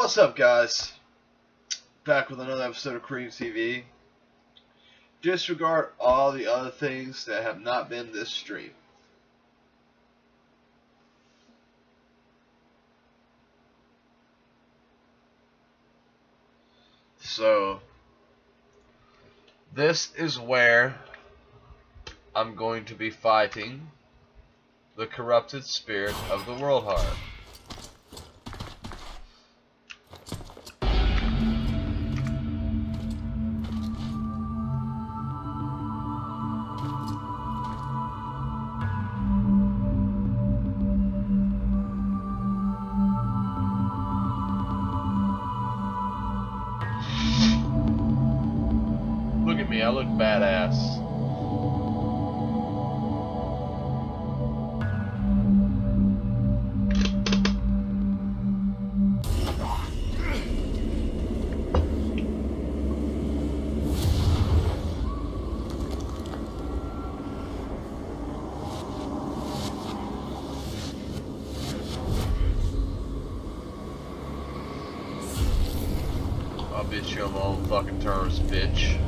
What's up, guys? Back with another episode of CreamTV. Disregard all the other things that have not been this stream. So, this is where I'm going to be fighting the corrupted spirit of the worldheart. Look at me, I look badass. I'll bitch you on my own fucking terms, bitch.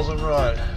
balls and run.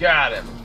Got him.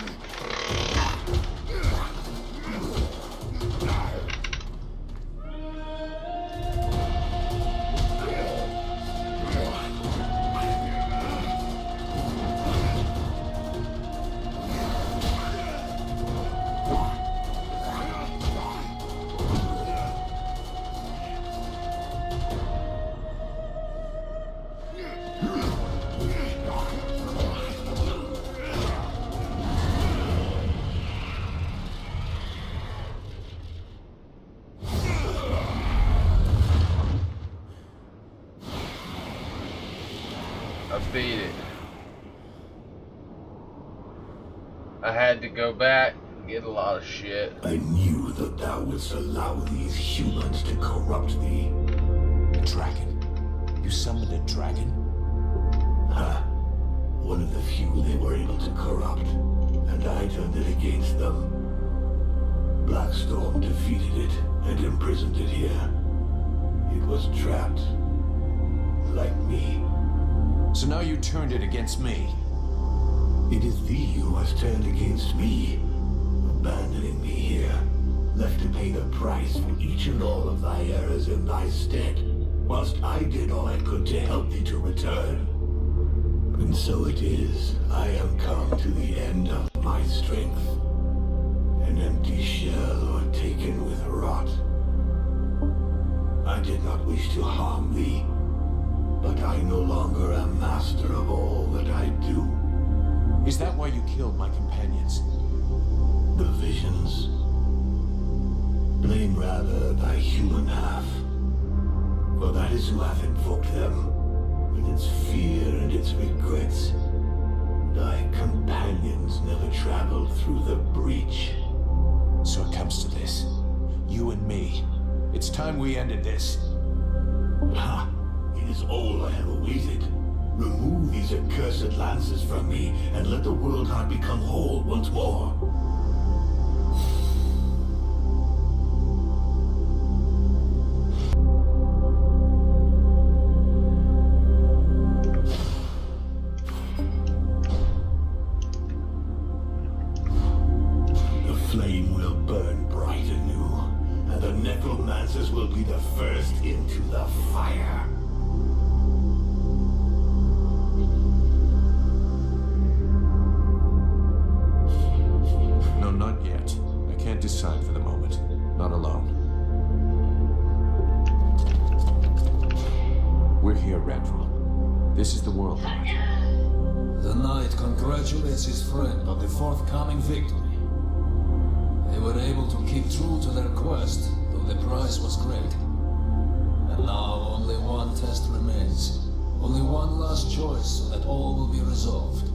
I had to go back and get a lot of shit. I knew that thou wouldst allow these humans to corrupt thee. A dragon? You summoned a dragon? Ha! One of the few they were able to corrupt, and I turned it against them. Blackstorm defeated it and imprisoned it here. It was trapped, like me. So now you turned it against me. It is thee who has turned against me, abandoning me here, left to pay the price for each and all of thy errors in thy stead, whilst I did all I could to help thee to return. And so it is, I am come to the end of my strength, an empty shell o'ertaken with rot. I did not wish to harm thee, but I no longer am master of all that I do. Is that why you killed my companions? The visions. Blame rather thy human half, for that is who hath invoked them, with its fear and its regrets. Thy companions never traveled through the breach. So it comes to this. You and me. It's time we ended this. Ha! It is all I have awaited. Remove these accursed lances from me, and let the world heart become whole once more. The flame will burn bright anew, and the necromancers will be the first into the fire. No, not yet. I can't decide for the moment. Not alone. We're here, Redfall. This is the world heart. The knight congratulates his friend on the forthcoming victory. They were able to keep true to their quest, though the price was great. And now only one test remains. Only one last choice so that all will be resolved.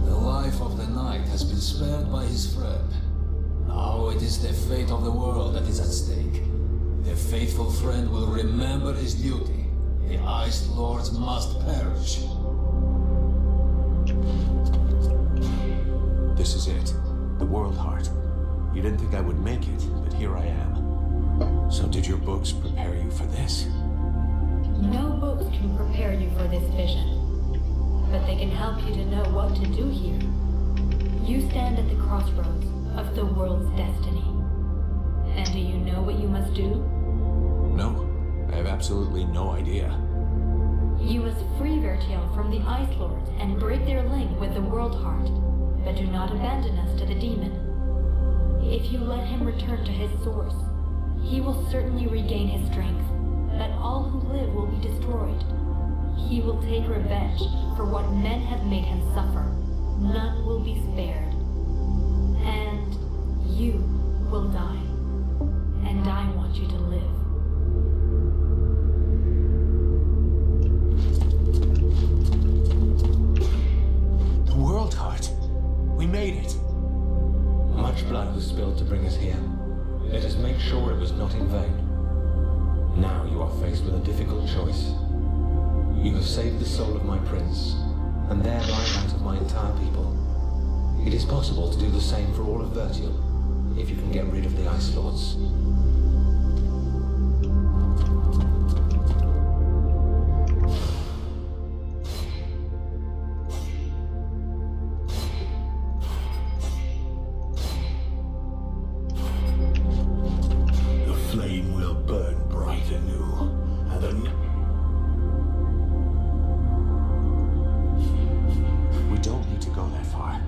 The life of the knight has been spared by his friend. Now it is the fate of the world that is at stake. The faithful friend will remember his duty. The Ice Lords must perish. This is it. The world heart. You didn't think I would make it, but here I am. So did your books prepare you for this? No books can prepare you for this vision, but they can help you to know what to do here. You stand at the crossroads of the world's destiny. And do you know what you must do? No. I have absolutely no idea. You must free Vertiel from the Ice Lords and break their link with the World Heart, but do not abandon us to the demon. If you let him return to his source, he will certainly regain his strength, but all who live will be destroyed. He will take revenge for what men have made him suffer. None will be spared. And you will die. And I want you to live. The world heart. We made it. Much blood was spilled to bring us here. Let us make sure it was not in vain. Now you are faced with a difficult choice. You have saved the soul of my prince, and thereby that of my entire people. It is possible to do the same for all of Vertiel, if you can get rid of the Ice Lords. Flame will burn bright anew, and the We don't need to go that far.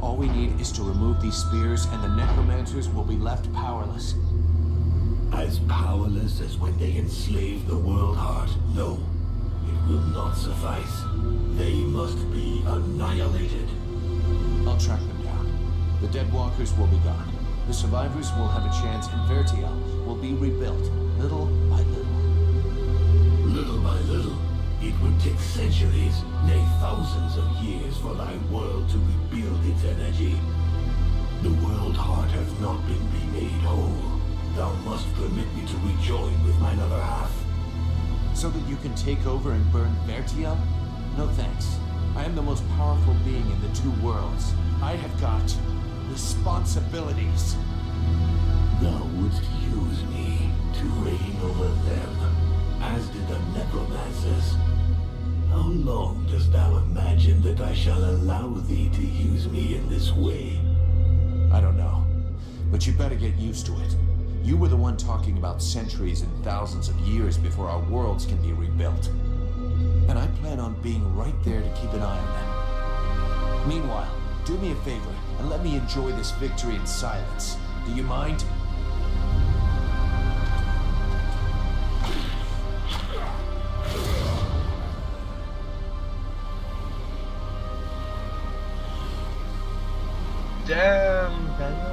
All we need is to remove these spears and the necromancers will be left powerless. as powerless as when they enslaved the world heart. No, it will not suffice. They must be annihilated. I'll track them down. The dead walkers will be gone. The survivors will have a chance and Vertiel will be rebuilt, little by little. Little by little, it would take centuries, nay thousands of years for thy world to be built wield its energy. The world heart has not been remade whole. Thou must permit me to rejoin with mine other half. So that you can take over and burn Vertiel? No thanks. I am the most powerful being in the two worlds. I have got responsibilities. Thou wouldst use me to reign over them, as did the necromancers. How long dost thou imagine that I shall allow thee to use me in this way? I don't know, but you better get used to it. You were the one talking about centuries and thousands of years before our worlds can be rebuilt. And I plan on being right there to keep an eye on them. Meanwhile, do me a favor and let me enjoy this victory in silence. Do you mind? Damn, Daniel.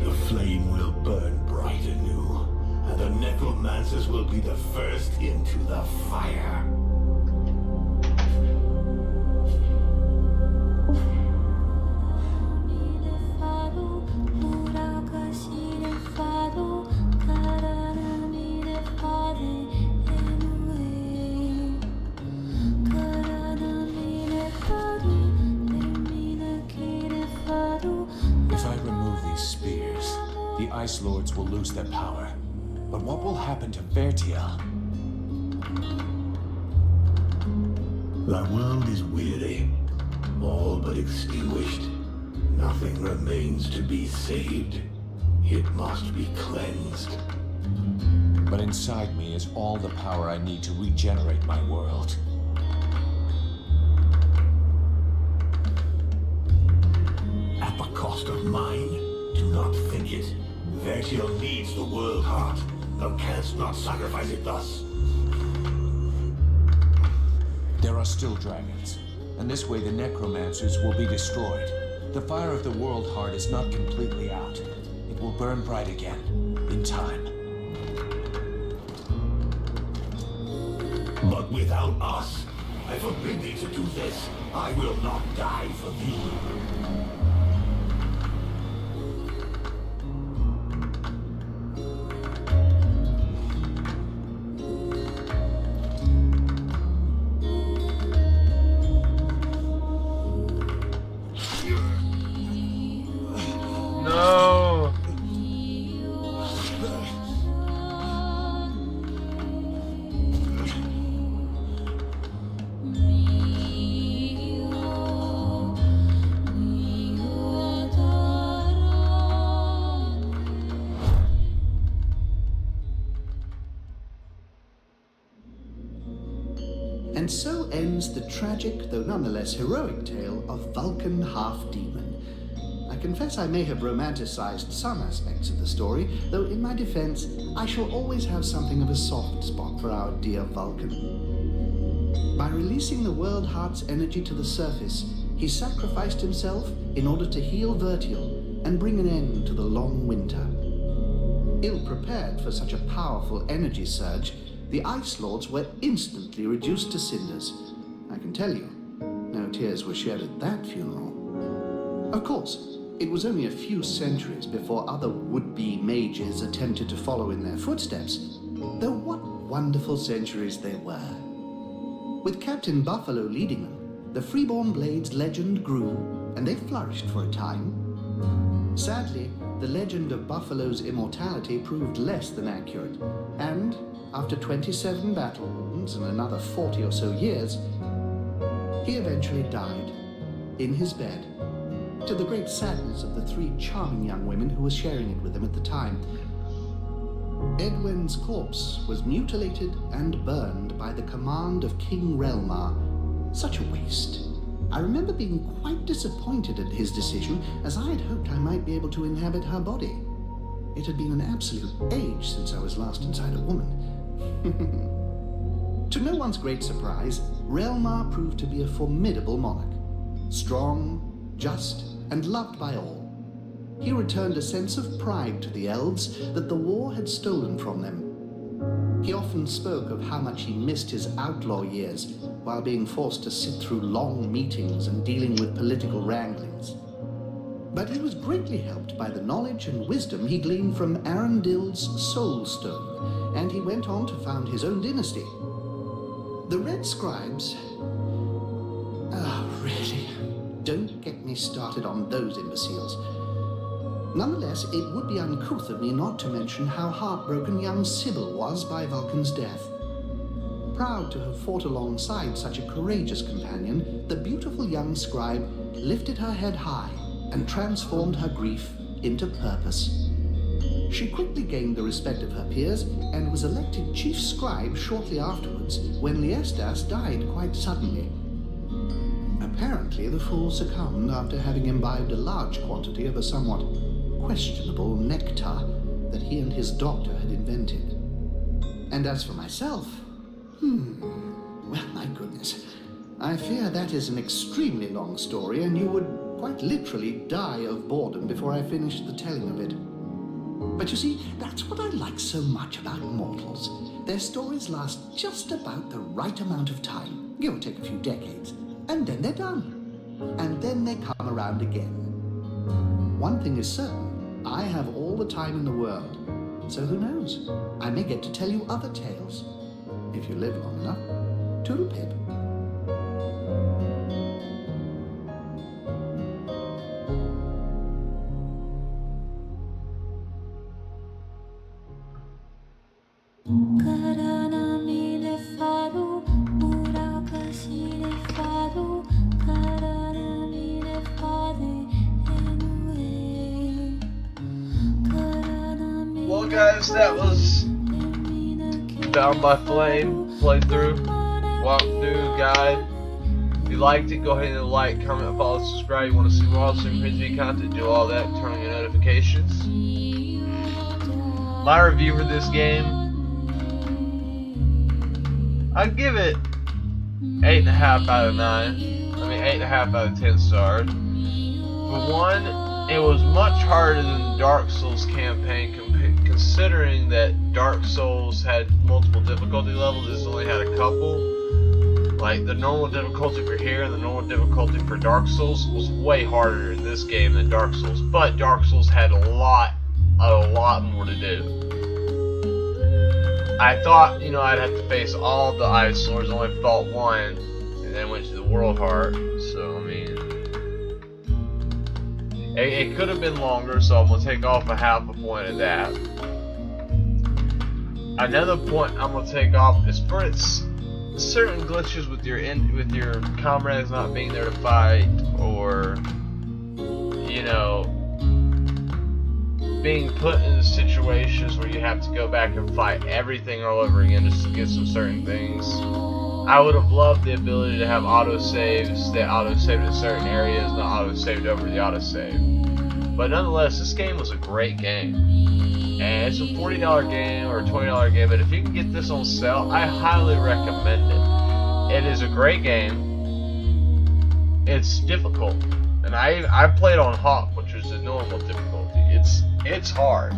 The flame will burn bright anew, and the necromancers will be the first into the fire. If I remove these spears, the Ice Lords will lose their power. But what will happen to Vertiel? Thy world is weary, all but extinguished. Nothing remains to be saved. It must be cleansed. But inside me is all the power I need to regenerate my world. At the cost of mine? Do not think it. Vertiel needs the world heart. Thou canst not sacrifice it thus. There are still dragons, and this way the necromancers will be destroyed. The fire of the world heart is not completely out. It will burn bright again, in time. But without us, I forbid thee to do this. I will not die for thee. No. And so ends the tragic, though nonetheless heroic tale of Vulcan Half-Demon. I confess I may have romanticized some aspects of the story, though in my defense, I shall always have something of a soft spot for our dear Vulcan. By releasing the World Heart's energy to the surface, he sacrificed himself in order to heal Vertiel and bring an end to the long winter. Ill-prepared for such a powerful energy surge, the Ice Lords were instantly reduced to cinders, I can tell you, no tears were shed at that funeral. Of course, it was only a few centuries before other would-be mages attempted to follow in their footsteps, though what wonderful centuries they were. With Captain Buffalo leading them, the Freeborn Blades legend grew, and they flourished for a time. Sadly, the legend of Buffalo's immortality proved less than accurate, and after 27 battle wounds and another 40 or so years, he eventually died in his bed, to the great sadness of the 3 charming young women who were sharing it with him at the time. Edwin's corpse was mutilated and burned by the command of King Relmar. Such a waste. I remember being quite disappointed at his decision, as I had hoped I might be able to inhabit her body. It had been an absolute age since I was last inside a woman. To no one's great surprise, Relmar proved to be a formidable monarch. Strong, just, and loved by all. He returned a sense of pride to the elves that the war had stolen from them. He often spoke of how much he missed his outlaw years while being forced to sit through long meetings and dealing with political wranglings. But he was greatly helped by the knowledge and wisdom he gleaned from Arundel's Soul Stone, and he went on to found his own dynasty. The Red Scribes... really, don't get me started on those imbeciles. Nonetheless, it would be uncouth of me not to mention how heartbroken young Sybil was by Vulcan's death. Proud to have fought alongside such a courageous companion, the beautiful young scribe lifted her head high and transformed her grief into purpose. She quickly gained the respect of her peers and was elected chief scribe shortly afterwards when Liestas died quite suddenly. Apparently, the fool succumbed after having imbibed a large quantity of a somewhat questionable nectar that he and his doctor had invented. And as for myself, well, my goodness, I fear that is an extremely long story, and you would quite literally die of boredom before I finished the telling of it. But you see, that's what I like so much about mortals. Their stories last just about the right amount of time, give or take a few decades, and then they're done. And then they come around again. One thing is certain, I have all the time in the world, so who knows? I may get to tell you other tales, if you live long enough. Toodle-pip. Well, guys, that was Bound by Flame playthrough, walkthrough, guide. If you liked it, go ahead and like, comment, follow, subscribe. You want to see more awesome CreamTV content, do all that, turn on your notifications. My review for this game, I'd give it 8.5 out of 9. I mean 8.5 out of 10 stars. For one, it was much harder than the Dark Souls campaign, considering that Dark Souls had multiple difficulty levels. This only had a couple. Like, the normal difficulty for here and the normal difficulty for Dark Souls was way harder in this game than Dark Souls. But Dark Souls had a lot more to do. I thought, you know, I'd have to face all the Ice Lords, only fought one, and then went to the worldheart. So, I mean, it could have been longer, so I'm going to take off a half a point of that. Another point I'm going to take off is for its certain glitches with your comrades not being there to fight, or, you know, being put in situations where you have to go back and fight everything all over again just to get some certain things. I would have loved the ability to have autosaves that auto-saved in certain areas, not auto-saved over the autosave. But nonetheless, this game was a great game. And it's a $40 game or a $20 game, but if you can get this on sale, I highly recommend it. It is a great game. It's difficult. And I played on Hawk, which is the normal difficulty. It's hard.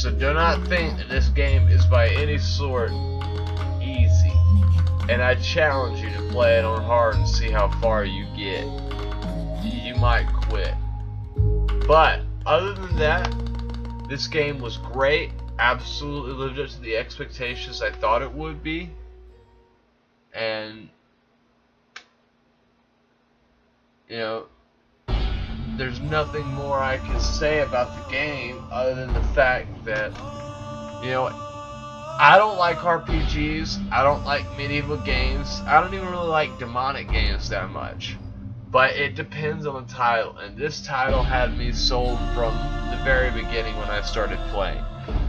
So do not think that this game is by any sort easy. And I challenge you to play it on hard and see how far you get. You might quit. But other than that, this game was great. Absolutely lived up to the expectations I thought it would be. And you know, there's nothing more I can say about the game other than the fact that, you know, I don't like RPGs, I don't like medieval games, I don't even really like demonic games that much. But it depends on the title, and this title had me sold from the very beginning when I started playing.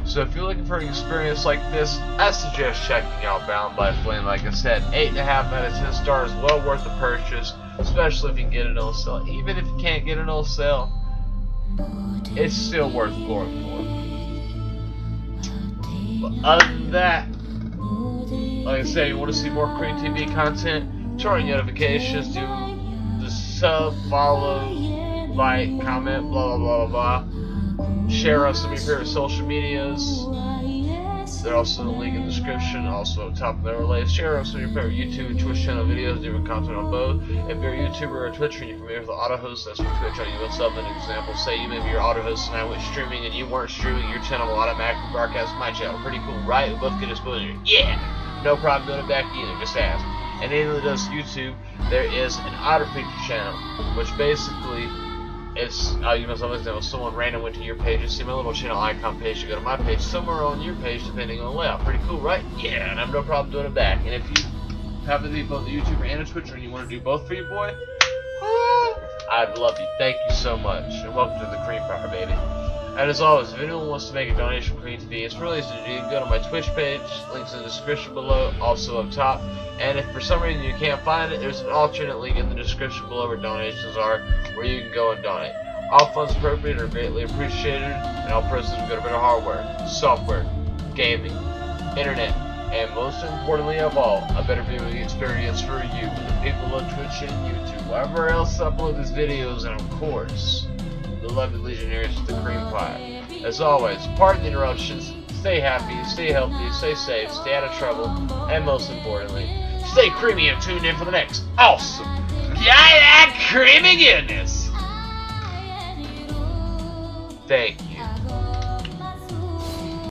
So if you're looking for an experience like this, I suggest checking out Bound by Flame. Like I said, 8.5 out of 10 stars, well worth the purchase, especially if you can get it on sale. Even if you can't get it on sale, it's still worth going for. But other than that, like I said, you want to see more CreamTV content, turn on notifications, do the sub, follow, like, comment, blah blah blah blah. Share us some of your favorite social medias. There's also a link in the description, also up top of the overlay. Share us some of your favorite YouTube and Twitch channel videos, different content on both. If you're a YouTuber or a Twitcher and you're familiar with the auto host, that's what Twitch on US Sub. An example, say you maybe you're auto host and I went streaming and you weren't streaming, your channel will automatically broadcast my channel. Pretty cool, right? We both get exposure. Yeah! No problem doing it back either, just ask. And anyone that does YouTube, there is an otter feature channel, which basically I'll use myself as an example. Someone random went to your page and see my little channel icon page to go to my page, somewhere on your page depending on the layout. Pretty cool, right? Yeah, and I have no problem doing it back. And if you happen to be both a YouTuber and a Twitcher and you want to do both for your boy, I'd love you. Thank you so much. And welcome to the Cream Power, baby. And as always, if anyone wants to make a donation for CreamTV, it's really easy to do. Go to my Twitch page, links in the description below, also up top. And if for some reason you can't find it, there's an alternate link in the description below where donations are, where you can go and donate. All funds appropriated are greatly appreciated, and all proceeds will go to better hardware, software, gaming, internet, and most importantly of all, a better viewing experience for you, the people on Twitch and YouTube, wherever else upload these videos, and of course, the lovely Legionnaires of the Cream Pie. As always, pardon the interruptions, stay happy, stay healthy, stay safe, stay out of trouble, and most importantly, stay creamy and tune in for the next awesome, creamy goodness. Thank you.